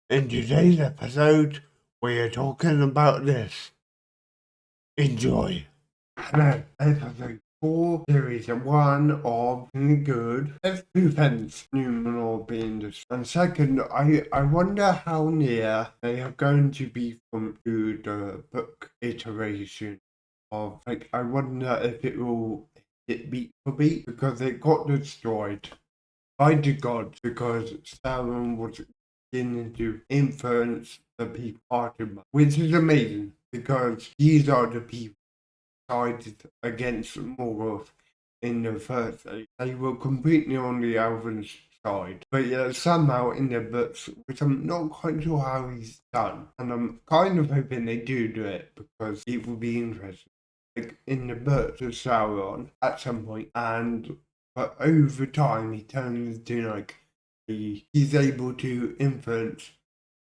In today's episode, we are talking about this. Enjoy. Hello, episode 4, series 1 of The Good. Let's do fence Numenor being this. And second, I wonder how near they are going to be from to the book iteration of, like, I wonder if it will hit beat for beat, because it got destroyed by the gods because Sauron was beginning to influence the people Artemis, which is amazing because these are the people sided against Morgoth in the first place. They were completely on the Elven side, but yet somehow in the books, which I'm not quite sure how he's done, and I'm kind of hoping they do it because it will be interesting. Like in the books of Sauron at some point, and but over time he turns into like he's able to influence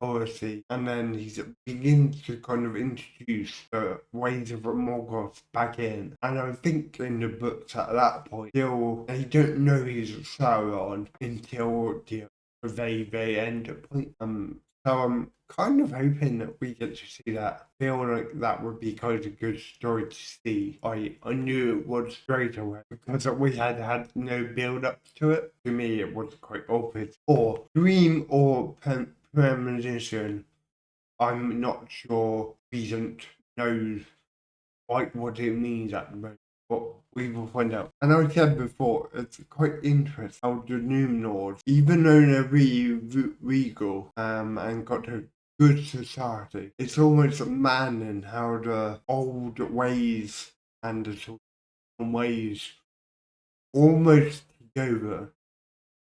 policy, and then he begins to kind of introduce the ways of Morgoth back in. And I think in the books at that point, still they don't know he's Sauron until the very end point. So I'm kind of hoping that we get to see that. Feel like that would be kind of a good story to see. I knew it was straight away because we had no build up to it. To me, it was quite obvious. Or dream or premonition. I'm not sure. Recent knows quite what it means at the moment, but we will find out. And I said before, it's quite interesting how the Numenors, even though they're really regal and got a good society, it's almost maddening how the old ways and the sort of ways almost take over.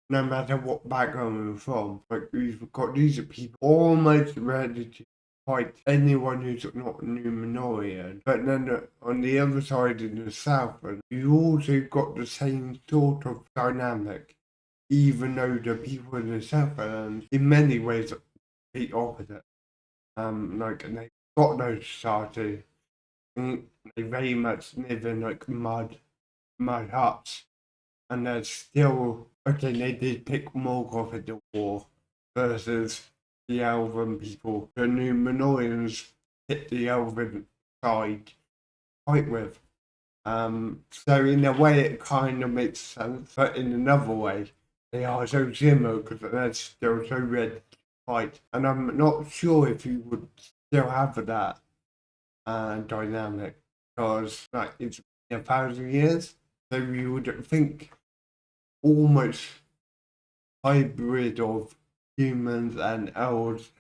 No matter what background we're from, like we've got these people almost ready to fight anyone who's not Numenorian. But then on the other side in the south, you also got the same sort of dynamic, even though the people in the Southland, in many ways, are the opposite. Like and they've got no society. And they very much live in like mud huts, and they're still okay. They did pick Morgoth at the war versus the Elven people. The Numenorians hit the Elven side quite with. So in a way, it kind of makes sense, but in another way, they are so similar because they're still so ready to fight. And I'm not sure if you would still have that dynamic because like it's been 1,000 years, so you would think almost hybrid of humans and elves.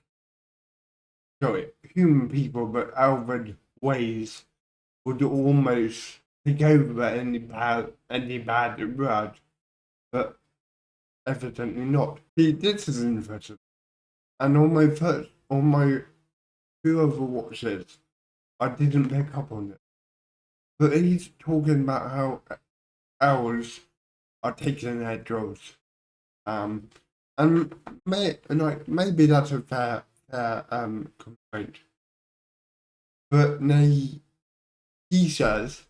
Sorry, human people, but elven ways would almost take over any bad blood, but evidently not. See, this is interesting. And on my two other watches, I didn't pick up on it. But he's talking about how elves are taking their drugs. Um, and maybe that's a fair complaint. But he says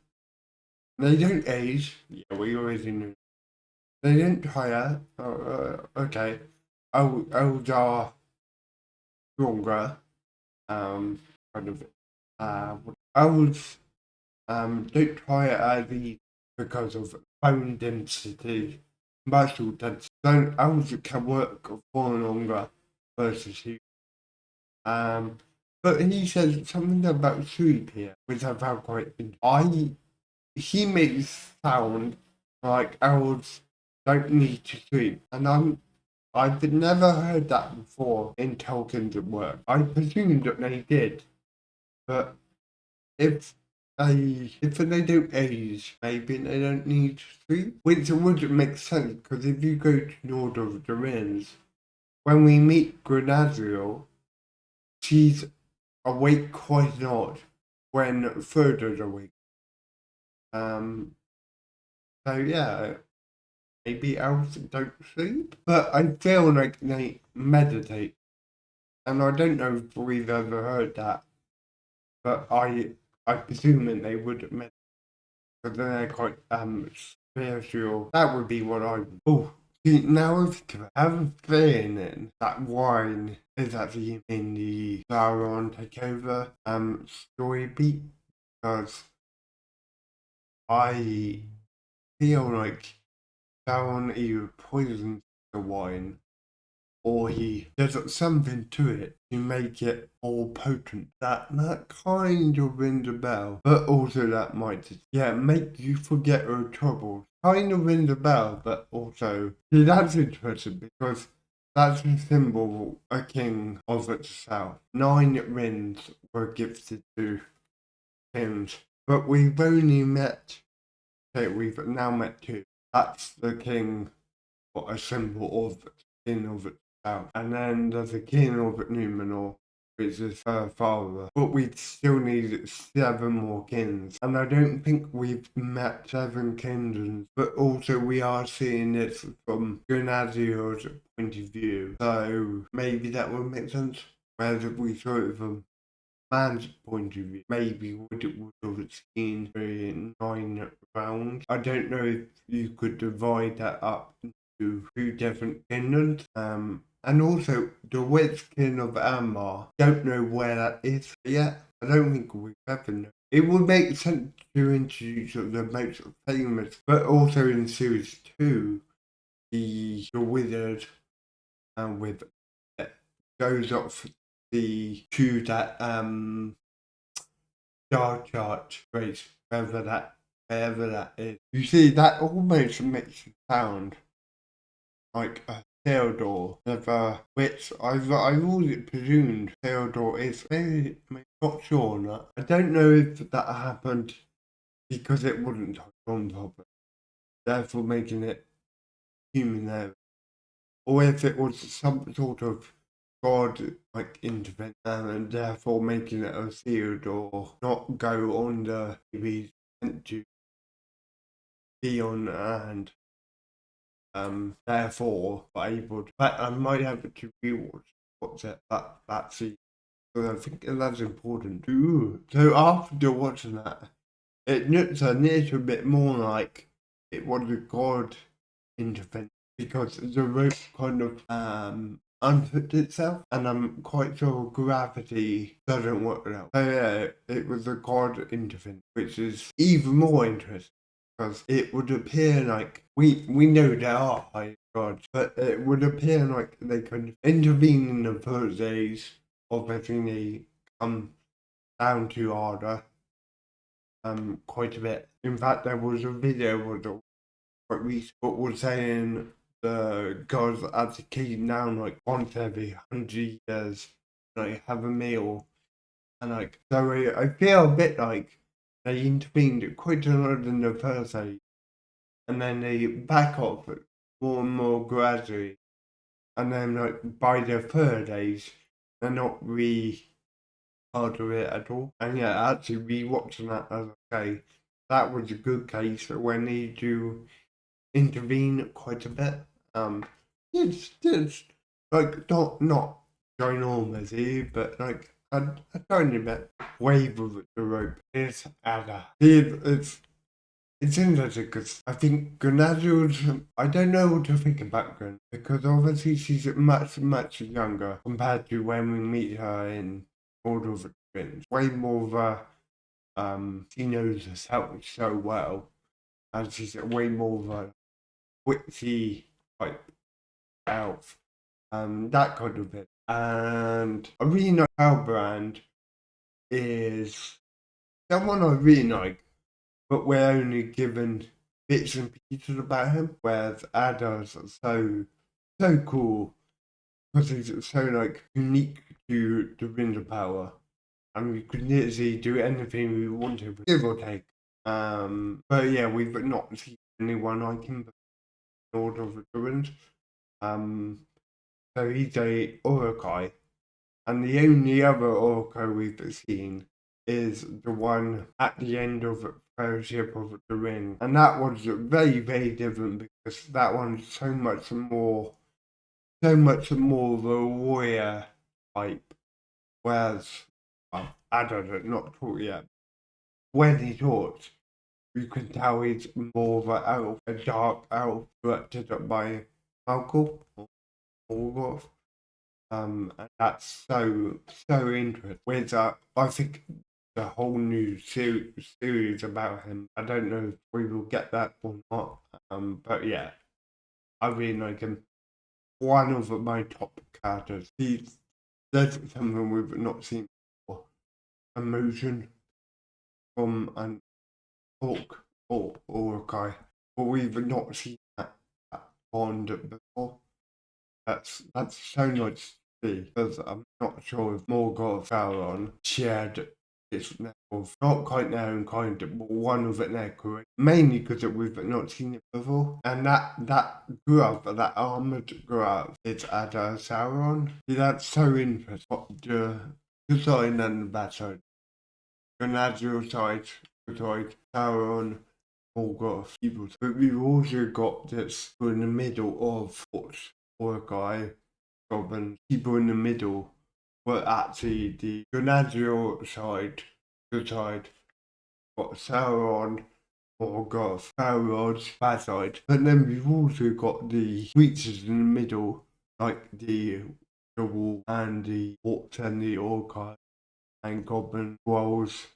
they don't age. Yeah, we already knew. They don't tire. Okay. Elves are stronger. Kind of. Elves don't tire as easy because of bone density, muscle density. Don't elves can work for longer versus you. But he says something about sleep here, which I found quite interesting. He makes sound like owls don't need to sleep, and I've never heard that before in Tolkien's work. I presumed that they did, but if they don't age, maybe they don't need to sleep, which wouldn't make sense because if you go to Lord of the Rings, when we meet Galadriel, she's awake quite a lot when Frodo's awake. Um, so yeah, maybe elves don't sleep, but I feel like they meditate, and I don't know if we've ever heard that, but I presume that they would meditate because they're quite spiritual. That would be what I. Oh, See, now I have a feeling that wine is actually in the Sauron Takeover story beat, because I feel like Sauron either poisons the wine or he does something to it to make it more potent. That kind of rings a bell, but also that might just, make you forget your troubles. Kind of rings a bell, but also, see, that's interesting because that's a symbol of a king of itself. 9 rings were gifted to kings, but we've only met, we've now met 2. That's the king, or a symbol of king of itself. And then there's a king of Numenor, which is her father. But we still need 7 more kings. And I don't think we've met 7 kingdoms. But also we are seeing this from Grenadier's point of view. So maybe that would make sense. Whereas if we saw it from man's point of view, maybe would have seen 9 rounds. I don't know if you could divide that up into 2 different kingdoms. And also, the Witch King of Ambar, don't know where that is yet. I don't think we've ever known. It would make sense to introduce the most famous, but also in series 2, the wizard with goes off to that star chart race, wherever that is. You see, that almost makes it sound like a Theodore, which I've always presumed Theodore is. Maybe not sure on that. I don't know if that happened because it wouldn't touch on properly, therefore making it human error, or if it was some sort of God like intervention and therefore making it a Theodore not go on the TV meant to be on, and therefore able to, but I might have to rewatch that scene. So I think that's important too. So after watching that, it looks a little bit more like it was a God intervention, because the rope kind of unhooked itself, and I'm quite sure gravity doesn't work now. So yeah, it was a God intervention, which is even more interesting, because it would appear like we know there are high gods, but it would appear like they could intervene in the first days of everything they come down to order quite a bit. In fact, there was a video quite recent what was saying the gods actually came down like once every 100 years, like have a meal, and like so I feel a bit like they intervened quite a lot in the first age, and then they back off more and more gradually, and then like by the third age, they're not part of it at all. And yeah, actually rewatching that, as I say, that was a good case when they do intervene quite a bit. It's like not ginormous, but like a tiny bit wave of the rope is Ada. It's interesting because I think Grenadier's, I don't know what to think about Gren, because obviously she's much younger compared to when we meet her in Order of the Twins. Way more of a, she knows herself so well, and she's way more of a witchy type elf, that kind of bit. And I really know Halbrand is someone I really like, but we're only given bits and pieces about him, whereas Ada's so cool because he's so like unique to the Rings of Power, and we could literally do anything we wanted, give or take. But yeah, we've not seen anyone like him in Order of the Rings. So he's a Urukai, and the only other Urukai we've seen is the one at the end of Fellowship of the Ring, and that one's very different because that one's so much more of a warrior type, whereas Adam not taught yet. When he talks, you can tell he's more of a dark elf, directed by Malcolm or Morgoth. And that's so interesting. With I think the whole new series about him. I don't know if we will get that or not. But yeah, I really like him. One of my top characters. There's something we've not seen before. Emotion from an orc or a guy. But we've not seen that bond before. That's so nice to see, because I'm not sure if Morgoth Sauron shared its level, not quite now and kind of one of it now, correct? Mainly because we've not seen it before, and that glove, that armored glove, is at Sauron. See, that's so interesting. What the good side and the bad side. The natural side, good side, Sauron. Morgoth evil, but we've also got this in the middle of what or a guy Goblin people in the middle were actually the Galadriel side, the side, got Sauron, Morgoth, Sauron's bad side. But then we've also got the creatures in the middle, like the wolf and the orcs and the orcai and goblin trolls,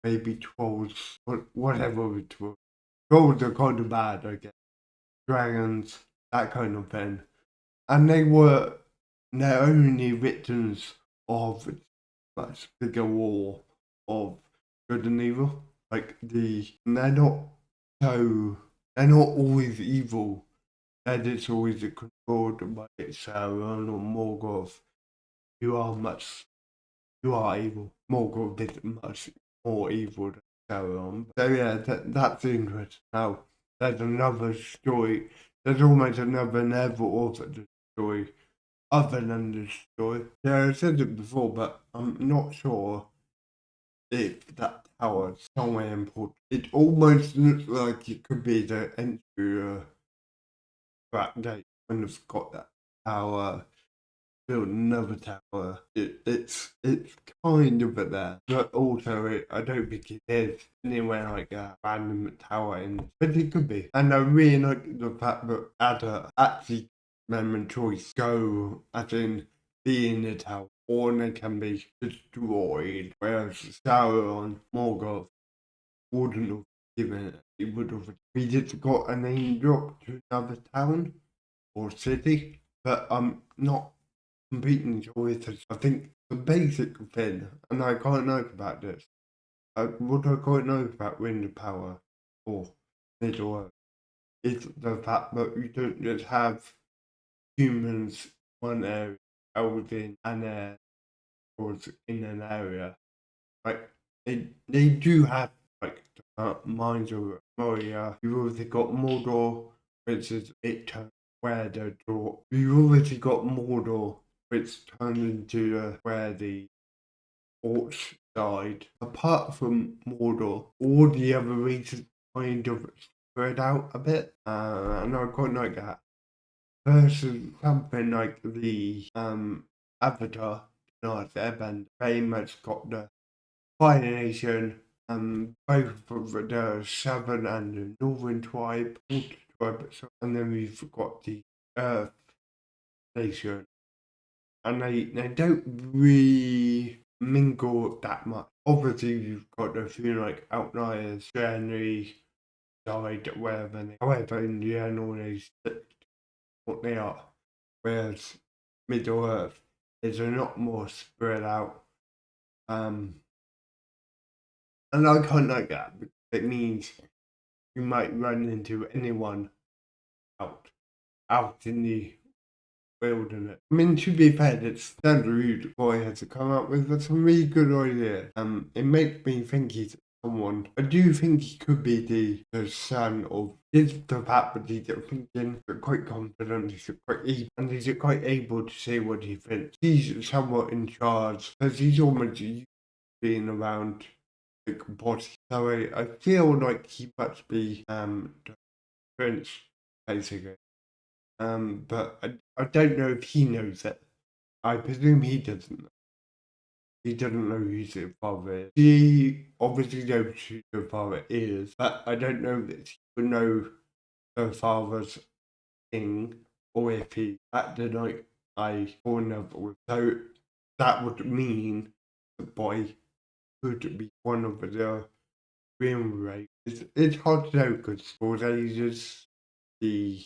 maybe trolls, whatever it was. Trolls are kind of bad, I guess. Dragons, that kind of thing. And they were their only victims of much bigger war of good and evil. Like they're not they're not always evil. They're just always controlled by Sauron or Morgoth. You are much you are evil. Morgoth is much more evil than Sauron. So yeah, that's interesting. Now there's another story. There's almost another level of the story other than the story. Yeah, I said it before, but I'm not sure if that tower is somewhere important. It almost looks like it could be the entry that day when it's got that tower, build another tower. It's kind of it there, but also I don't think it is anywhere like a random tower in, but it could be. And I really like the fact that Ada actually amendment choice go as in be in the tower or they can be destroyed. Whereas Sauron, Morgoth wouldn't have given it. He would have immediately got a name drop to another town or city. But I'm not completely sure it is. I think the basic thing, and I quite like about this, what I quite like about Ring of Power or Middle Earth is the fact that you don't just have humans one area within an area or in an area. Like they do have like minds of Moria. You've obviously got Mordor, which is it where the door. You've obviously got Mordor, which turned into where the orcs died. Apart from Mordor, all the other regions kind of spread out a bit, and I quite like that. Versus something like the Avatar, North Airbender, very much got the Fire Nation, both of the southern and the northern tribe, and then we've got the Earth Nation, and they don't really mingle that much. Obviously, you've got a few like outliers, January, died, wherever however, in general, they stick what they are. Whereas Middle Earth is a lot more spread out. And I quite like that because it means you might run into anyone out in the wilderness. I mean, to be fair, it's Standard Boy has to come up with some really good ideas. It makes me think he's someone. I do think he could be the son of. Is the fact that he's thinking, quite confident, and he's quite able to say what he thinks. He's somewhat in charge because he's almost used to being around like body. So I feel like he must be the prince basically. But I don't know if he knows it. I presume he doesn't. He doesn't know who his father is. He obviously knows who the father is, but I don't know that he would know the father's king. or if he acted like a vulnerable. So that would mean the boy could be one of the real rape. It's hard to know because for ages the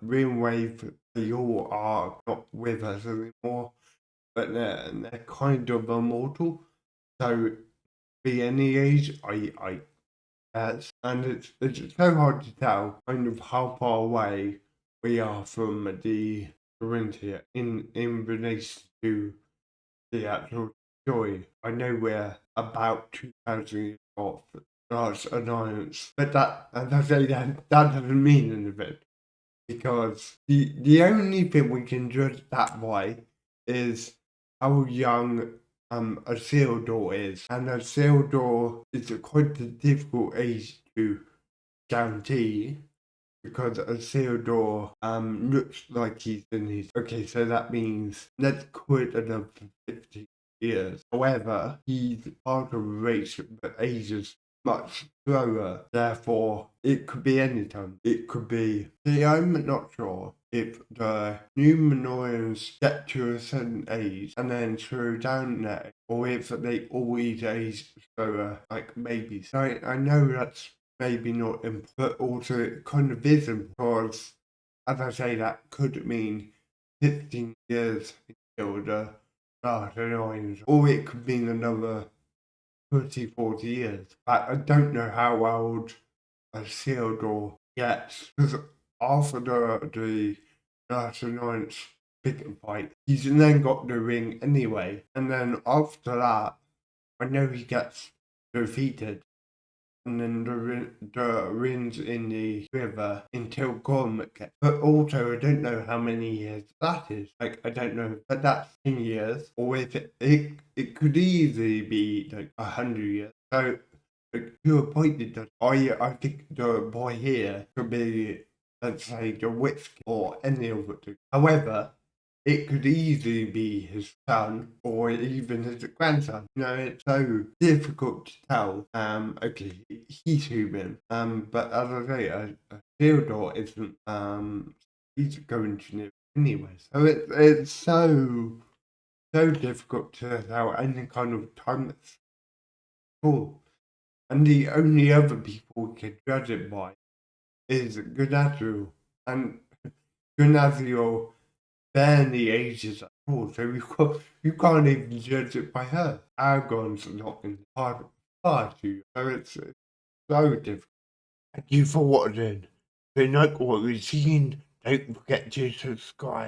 real wave they all are not with us anymore, but they're kind of immortal. So be any age, I guess, and it's so hard to tell kind of how far away we are from the Corinthia in relation to the actual story. I know we're about 2,000 years off God's alliance, but that, as I say, that doesn't mean anything because the only thing we can judge that by is how young Isildur is, and Isildur is quite a difficult age to guarantee because Isildur looks like he's in his okay, so that means let's quit another 50 years. However, he's part of a race that ages much slower, therefore it could be any time. It could be see, I'm not sure if the Numenorians get to a certain age and then slow down there, or if they always age slower like babies. I know that's maybe not but also it kind of isn't because, as I say, that could mean 15 years until the Dark Alliance, or it could mean another 30, 40 years. But I don't know how old a Isildur gets, because after the Dark Alliance big fight, he's then got the ring anyway, and then after that, I know he gets defeated and then the rinse in the river until Gormuk gets. But also, I don't know how many years that is. Like, I don't know, but that's 10 years, or if it could easily be like 100 years. So, like, to a point, it does. I think the boy here could be, let's say, the witch or any of it. However, it could easily be his son or even his grandson. You know, it's so difficult to tell. Okay, he's human. But as I say, Theodore isn't. He's going to live anyway. So it's so difficult to tell any kind of time at all. And the only other people we can judge it by is Galadriel, and Galadriel barely ages at all, so you can't even judge it by her. Aragorn's not in the party, so it's so difficult. Thank you for watching. If you like what we've seen, don't forget to subscribe.